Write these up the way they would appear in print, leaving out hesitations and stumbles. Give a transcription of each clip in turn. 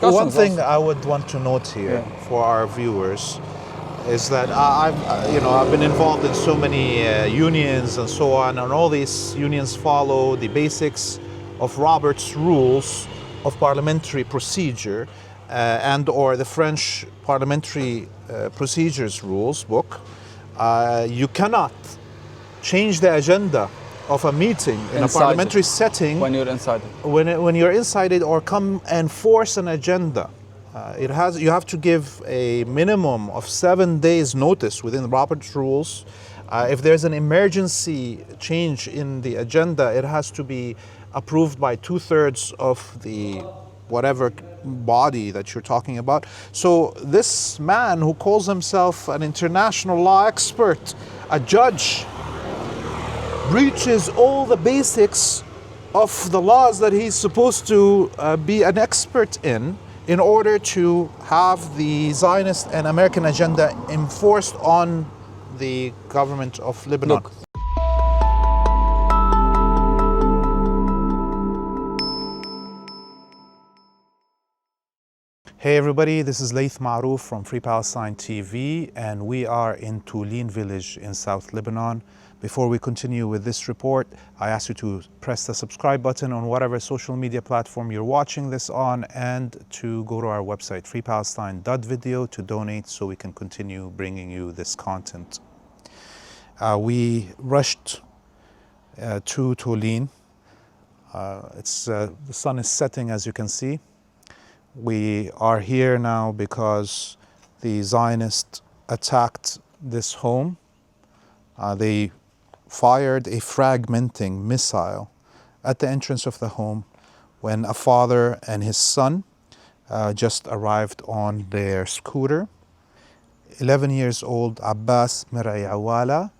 One thing I would want to note here for our viewers is that I've been involved in so many unions and so on, and all these unions follow the basics of Robert's rules of parliamentary procedure and or the French parliamentary procedures rules book. You cannot change the agenda of a meeting in a parliamentary setting when you're inside it. When you're inside it, or come and force an agenda. You have to give a minimum of 7 days notice within Robert's rules. If there's an emergency change in the agenda, it has to be approved by 2/3 of the whatever body that you're talking about. So this man who calls himself an international law expert, a judge, breaches all the basics of the laws that he's supposed to be an expert in order to have the Zionist and American agenda enforced on the government of Lebanon. Look. Hey everybody, this is Laith Marouf from Free Palestine TV, and we are in Touline village in South Lebanon. Before we continue with this report, I ask you to press the subscribe button on whatever social media platform you're watching this on, and to go to our website, freepalestine.video, to donate so we can continue bringing you this content. We rushed to Touline. The sun is setting, as you can see. We are here now because the Zionists attacked this home. They fired a fragmenting missile at the entrance of the home when a father and his son just arrived on their scooter. 11 years old Abbas Merhe Awala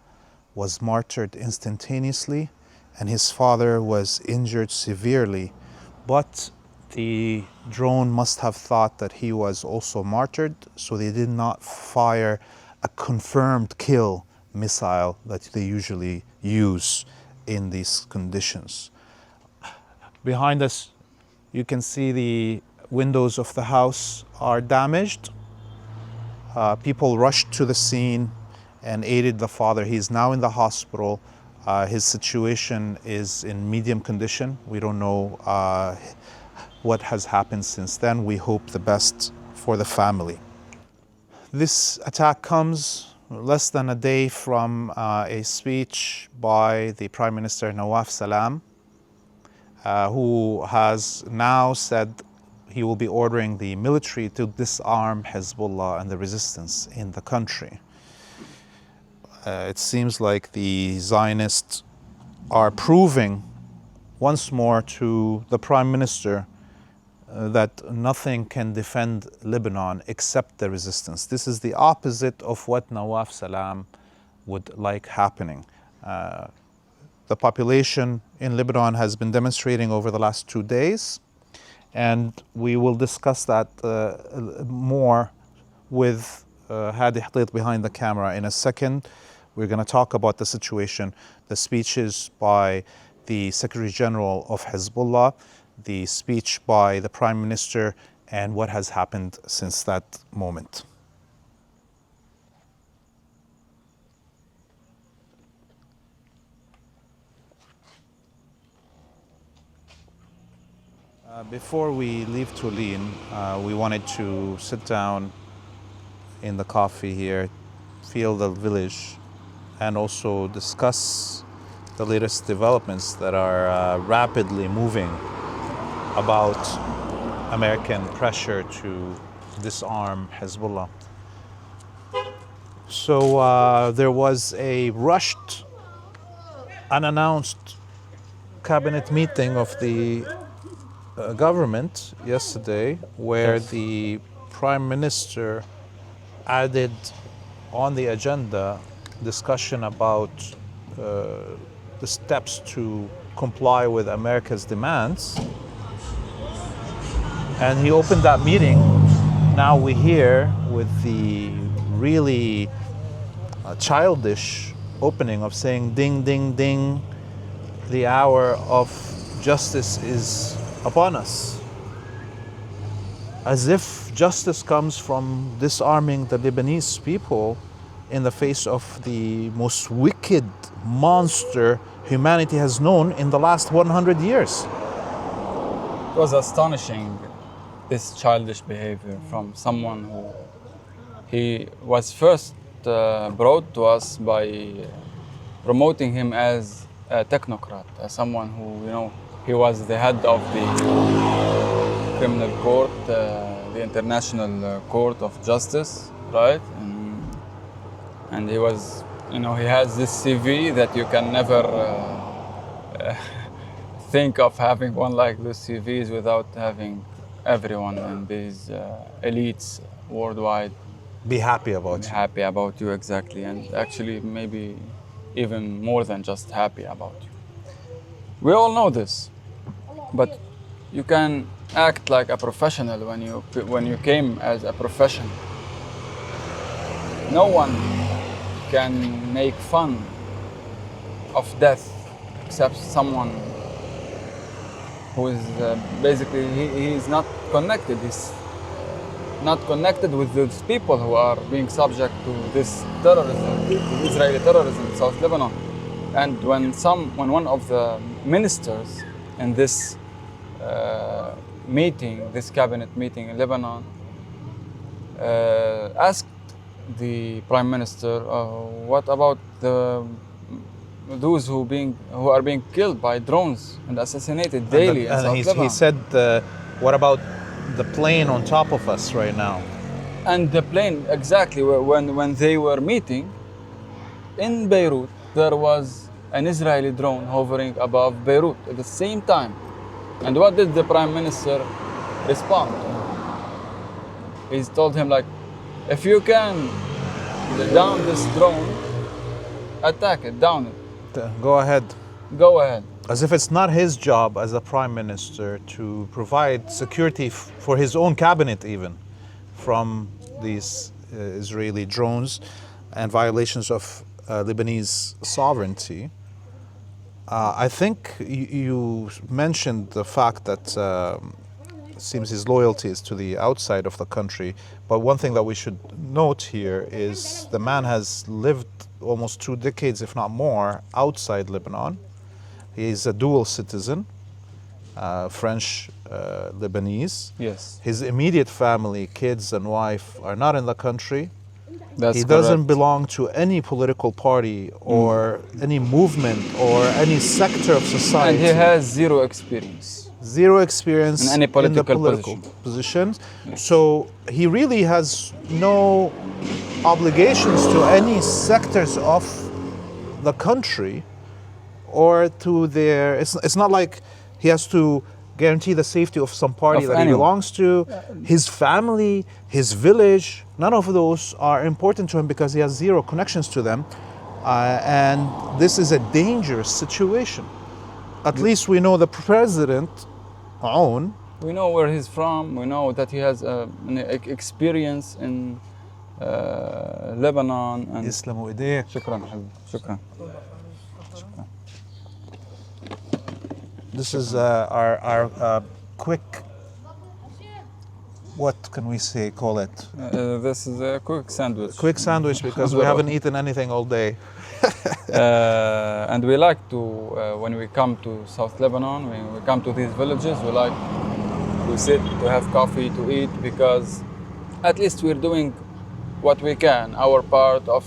was martyred instantaneously, and his father was injured severely, but the drone must have thought that he was also martyred, so they did not fire a confirmed kill missile that they usually use in these conditions. Behind us, you can see the windows of the house are damaged. People rushed to the scene and aided the father. He is now in the hospital. His situation is in medium condition. We don't know what has happened since then. We hope the best for the family. This attack comes less than a day from a speech by the Prime Minister Nawaf Salam, who has now said he will be ordering the military to disarm Hezbollah and the resistance in the country. It seems like the Zionists are proving once more to the Prime Minister that nothing can defend Lebanon except the resistance. This is the opposite of what Nawaf Salam would like happening. The population in Lebanon has been demonstrating over the last 2 days, and we will discuss that more with Hadi behind the camera in a second. We're going to talk about the situation, the speeches by the Secretary General of Hezbollah, the speech by the Prime Minister, and what has happened since that moment. Before we leave Tulin, we wanted to sit down in the coffee here, feel the village, and also discuss the latest developments that are rapidly moving about American pressure to disarm Hezbollah. So there was a rushed, unannounced cabinet meeting of the government yesterday, where the Prime Minister added on the agenda discussion about the steps to comply with America's demands. And he opened that meeting. Now we're here with the really childish opening of saying, ding, ding, ding, the hour of justice is upon us. as if justice comes from disarming the Lebanese people in the face of the most wicked monster humanity has known in the last 100 years. It was astonishing, this childish behavior from someone who he was first brought to us by promoting him as a technocrat, as someone who, you know, he was the head of the criminal court, the International Court of Justice, right? And he was, you know, he has this CV that you can never think of having one like this CVs without having everyone in these elites worldwide Be happy about it. happy about you, exactly, and actually maybe even more than just happy about you. We all know this, but you can act like a professional when you came as a professional. No one can make fun of death except someone who is basically he is not connected. He's not connected with those people who are being subject to this terrorism, to Israeli terrorism in South Lebanon. And when one of the ministers in this meeting, this cabinet meeting in Lebanon, asked the prime minister, what about those who are being killed by drones and assassinated daily in South Lebanon? He said, what about the plane on top of us right now? And the plane, exactly, when they were meeting in Beirut, there was an Israeli drone hovering above Beirut at the same time. And what did the prime minister respond? He told him, like, if you can down this drone, attack it, down it. Go ahead. Go ahead. As if it's not his job as a prime minister to provide security for his own cabinet even from these Israeli drones and violations of Lebanese sovereignty. I think you mentioned the fact that it seems his loyalty is to the outside of the country, but one thing that we should note here is the man has lived almost 2 decades, if not more, outside Lebanon. He is a dual citizen, French, Lebanese. Yes. His immediate family, kids and wife, are not in the country. That's He doesn't correct. belong to any political party or any movement or any sector of society. And he has zero experience. Zero experience In any the political positions. So he really has no obligations to any sectors of the country or to their, it's not like he has to guarantee the safety of some party Of that he anyone. belongs to, his family, his village. None of those are important to him because he has zero connections to them. And this is a dangerous situation. At least we know the president, Aoun, We know where he's from. We know that he has an experience in Lebanon. And يسلموا ايديك. شكرا حبيبي. شكرا. This is our quick, what can we say, call it? This is a quick sandwich. Quick sandwich because we haven't eaten anything all day. And we like to, when we come to South Lebanon, when we come to these villages, we like to sit, to have coffee, to eat, because at least we're doing what we can, our part of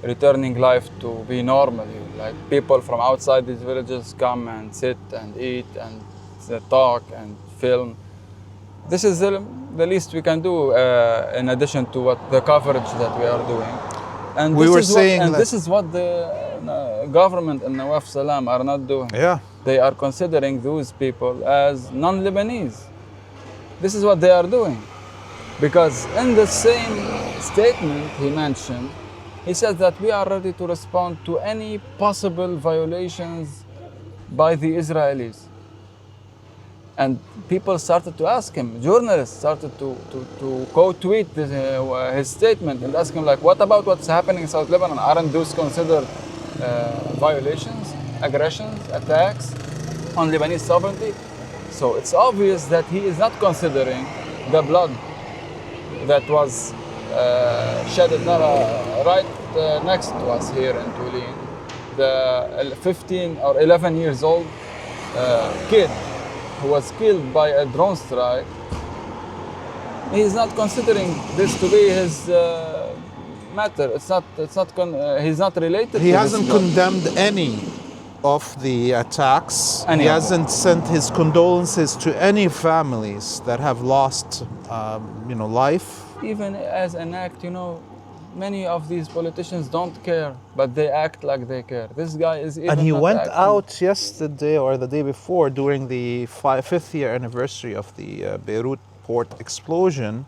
returning life to be normal. Like people from outside these villages come and sit and eat and talk and film. This is the least we can do in addition to what the coverage that we are doing. And We this were is saying what, and that- this is what the government and Nawaf Salam are not doing. Yeah. They are considering those people as non-Lebanese. This is what they are doing. Because in the same statement he mentioned, he said that we are ready to respond to any possible violations by the Israelis. And people started to ask him, journalists started to co-tweet his statement and ask him, like, what about what's happening in South Lebanon? Aren't those considered violations, aggressions, attacks on Lebanese sovereignty? So it's obvious that he is not considering the blood that was shed right next to us here in Touline. The 15 or 11 years old kid who was killed by a drone strike. He's not considering this to be his matter. He's not related. He to hasn't this blood. condemned any of the attacks. Any he of them. hasn't sent his condolences to any families that have lost, life. Even as an act, many of these politicians don't care, but they act like they care. This guy is even And he not went acting. out yesterday or the day before during the 5th year anniversary of the Beirut port explosion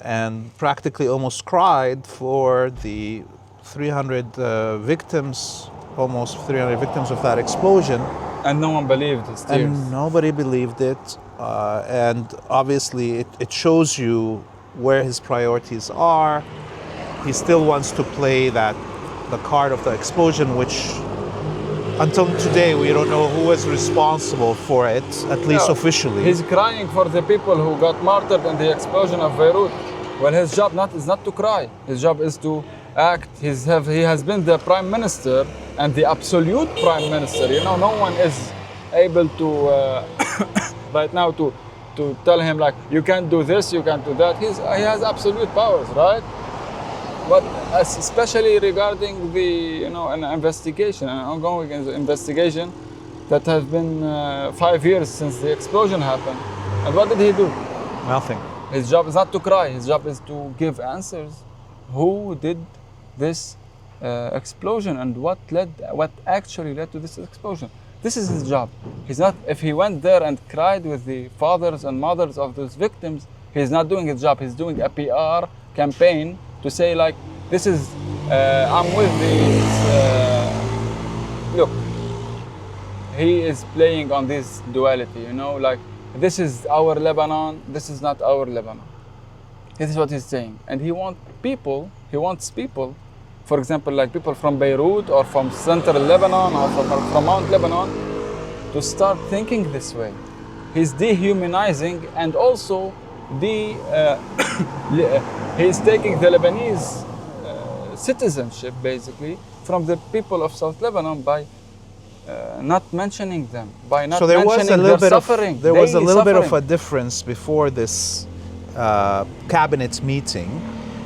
and practically almost cried for the 300 victims, almost 300 victims of that explosion. And no one believed his tears. And nobody believed it. And obviously it shows you where his priorities are. He still wants to play the card of the explosion, which until today we don't know who was responsible for it, at least officially. He's crying for the people who got martyred in the explosion of Beirut. Well, his job is not to cry. His job is to act. He has been the prime minister and the absolute prime minister. No one is able to right now to tell him like, you can't do this, you can't do that. He has absolute powers, right? But especially regarding an investigation, an ongoing investigation that has been 5 years since the explosion happened. And what did he do? Nothing. His job is not to cry. His job is to give answers. Who did this explosion and what actually led to this explosion? This is his job. He's not. If he went there and cried with the fathers and mothers of those victims, he's not doing his job. He's doing a PR campaign to say like, this is, I'm with these, look, he is playing on this duality, like, this is our Lebanon, this is not our Lebanon. This is what he's saying. And he wants people, for example, like people from Beirut or from central Lebanon or from Mount Lebanon, to start thinking this way. He's dehumanizing and also he's taking the Lebanese citizenship basically from the people of South Lebanon by not mentioning them, by not mentioning their suffering. There was a little bit of a difference before this cabinet meeting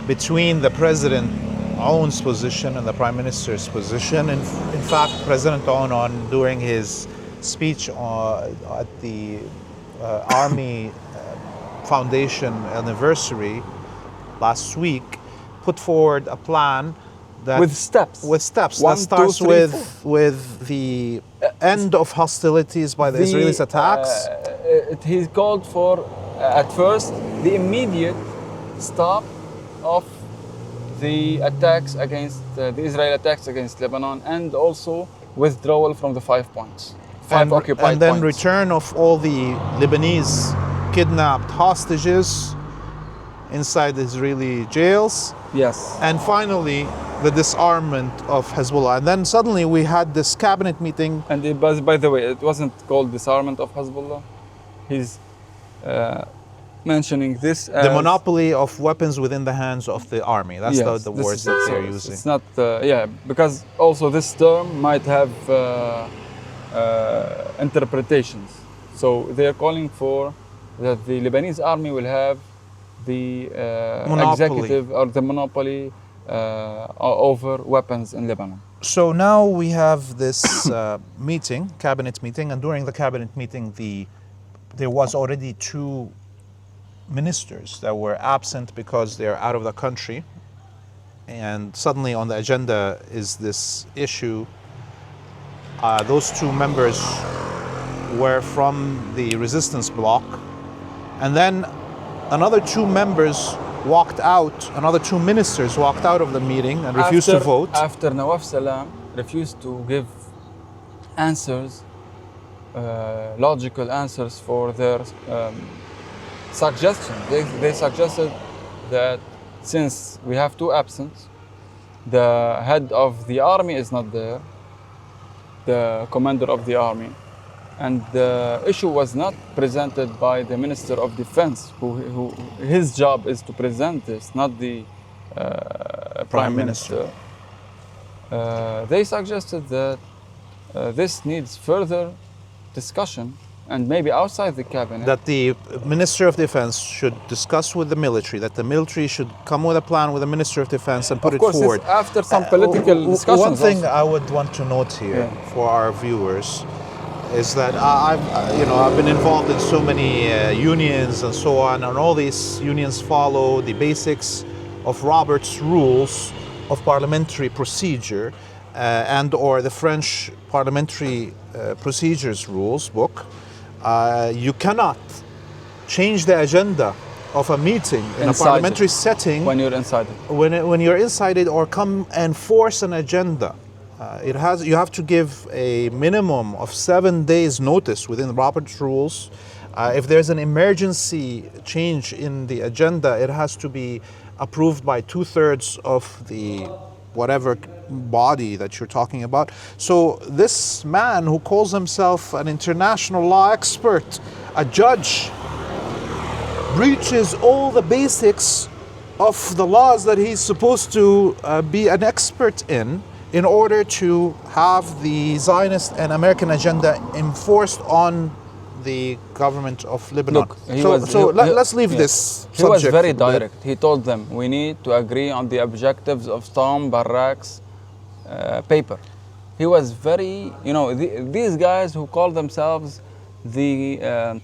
between the president's own position and the prime minister's position. In fact, President Own, during his speech at the Army Foundation anniversary last week, put forward a plan that with steps that starts with the end of hostilities by the Israelis attacks. He called for at first the immediate stop of the attacks against the Israeli attacks against Lebanon, and also withdrawal from the 5 points, occupied and then points. Return of all the Lebanese kidnapped hostages inside the Israeli jails. Yes. And finally, the disarmament of Hezbollah. And then suddenly we had this cabinet meeting. And by the way, it wasn't called disarmament of Hezbollah. He's mentioning this as the monopoly of weapons within the hands of the army. That's the words that they're using. It's not, because also this term might have interpretations. So they're calling for that the Lebanese army will have the executive or the monopoly over weapons in Lebanon. So now we have this cabinet meeting, and during the cabinet meeting, there was already 2 ministers that were absent because they're out of the country, and suddenly on the agenda is this issue. Those 2 members were from the resistance bloc, and then another 2 members walked out, another 2 ministers walked out of the meeting and refused to vote. After Nawaf Salam refused to give answers, logical answers for their suggestion. They suggested that since we have 2 absent, the head of the army is not there, the commander of the army, And the issue was not presented by the Minister of Defense, who his job is to present this, not the Prime Minister. They suggested that this needs further discussion, and maybe outside the cabinet. That the Minister of Defense should discuss with the military, that the military should come with a plan with the Minister of Defense and put it forward. Of course, after some political discussions. One thing also. I would want to note here for our viewers is that I've been involved in so many unions and so on, and all these unions follow the basics of Robert's rules of parliamentary procedure and or the French parliamentary procedures rules book. You cannot change the agenda of a meeting in a parliamentary setting when you're inside it. When you're inside it, or come and force an agenda. You have to give a minimum of 7 days notice within Robert's rules. If there's an emergency change in the agenda, it has to be approved by 2/3 of the whatever body that you're talking about. So this man who calls himself an international law expert, a judge, breaches all the basics of the laws that he's supposed to be an expert in order to have the Zionist and American agenda enforced on the government of Lebanon. Look, let's leave this subject. He was very direct. He told them, we need to agree on the objectives of Tom Barak's paper. He was very, these guys who call themselves the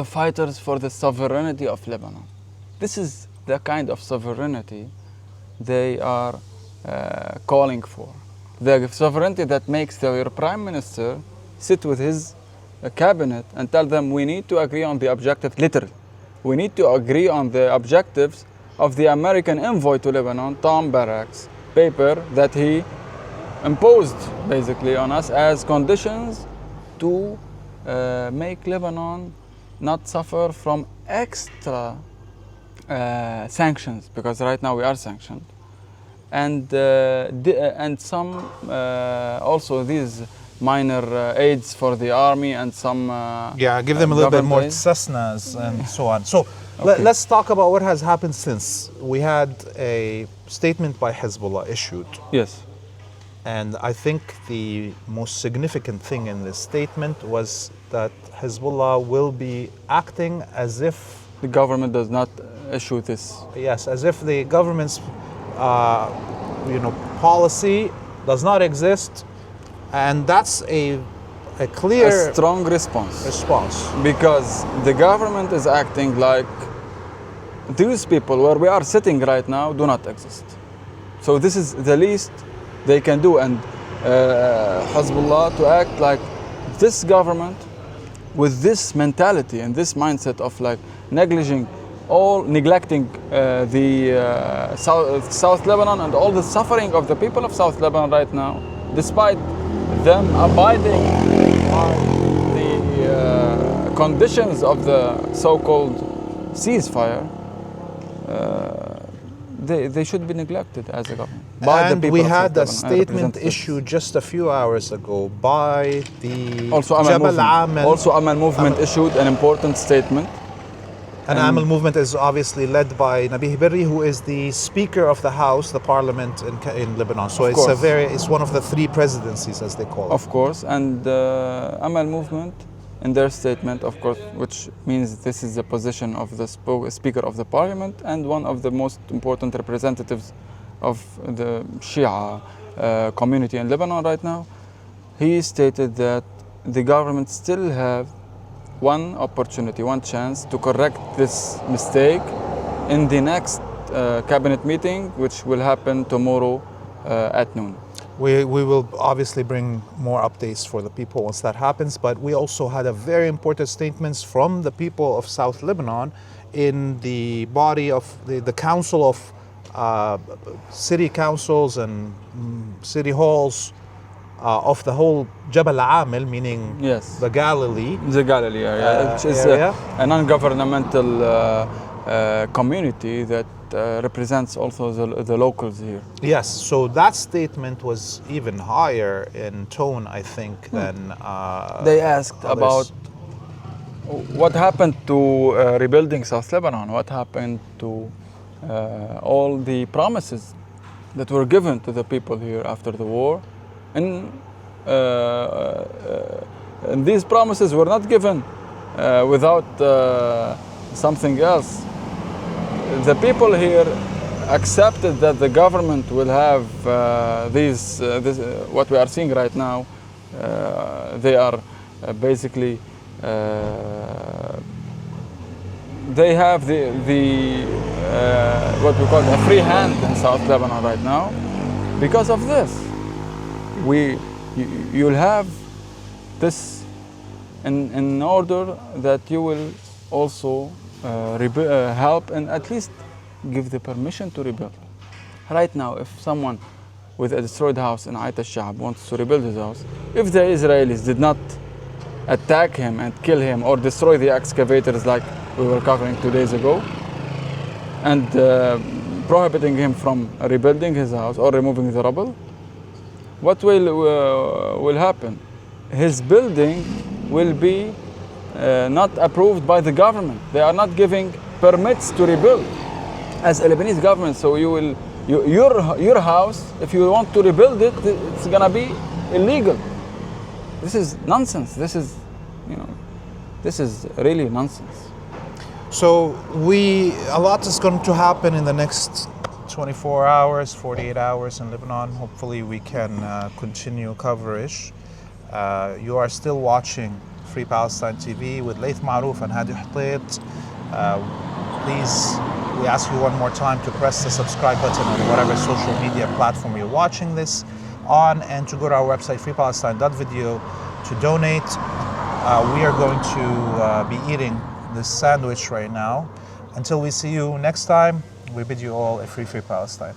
fighters for the sovereignty of Lebanon. This is the kind of sovereignty they are calling for. The sovereignty that makes your prime minister sit with his cabinet and tell them we need to agree on the objective, literally. We need to agree on the objectives of the American envoy to Lebanon, Tom Barak's paper that he imposed basically on us as conditions to make Lebanon not suffer from extra sanctions, because right now we are sanctioned. And some also these minor aids for the army and some give them a little bit more aids. Cessnas and so on. So let's talk about what has happened since. We had a statement by Hezbollah issued. Yes. And I think the most significant thing in this statement was that Hezbollah will be acting as if the government does not issue this. Yes, as if the government's policy does not exist, and that's a clear, strong response. Because the government is acting like these people where we are sitting right now do not exist. So this is the least they can do, and Hezbollah to act like this government with this mentality and this mindset of like neglecting the South Lebanon and all the suffering of the people of South Lebanon right now, despite them abiding by the conditions of the so-called ceasefire, they should be neglected as a government. And we had a statement issued just a few hours ago by the Amal movement issued an important statement. And Amal movement is obviously led by Rabih, who is the Speaker of the House, the Parliament in Lebanon. So it's one of the three presidencies, as they call it. Of course, and Amal movement, in their statement, of course, which means this is the position of the Speaker of the Parliament and one of the most important representatives of the Shia community in Lebanon right now. He stated that the government still have one opportunity, one chance to correct this mistake in the next cabinet meeting, which will happen tomorrow at noon. We will obviously bring more updates for the people once that happens, but we also had a very important statements from the people of South Lebanon in the body of the council of city councils and city halls of the whole Jabal Amil, meaning the Galilee. The Galilee area, which is a non-governmental community that represents also the locals here. Yes, so that statement was even higher in tone, I think, than They asked others. about what happened to rebuilding South Lebanon, what happened to all the promises that were given to the people here after the war. And these promises were not given without something else. The people here accepted that the government will have this, what we are seeing right now. They are basically they have the what we call a free hand in South Lebanon right now because of this. You'll have this in order that you will also help and at least give the permission to rebuild. Right now, if someone with a destroyed house in Ayt al-Sha'b wants to rebuild his house, if the Israelis did not attack him and kill him or destroy the excavators like we were covering 2 days ago, and prohibiting him from rebuilding his house or removing the rubble, what will happen? His building will be not approved by the government. They are not giving permits to rebuild as a Lebanese government. So your house, if you want to rebuild it, it's gonna be illegal. This is nonsense. This is, this is really nonsense. So a lot is going to happen in the next 24 hours, 48 hours in Lebanon. Hopefully we can continue coverage. You are still watching Free Palestine TV with Laith, Marouf and Hadi Hotait. Please, we ask you one more time to press the subscribe button on whatever social media platform you're watching this on, and to go to our website freepalestine.video to donate. We are going to be eating this sandwich right now. Until we see you next time, we bid you all a free Palestine.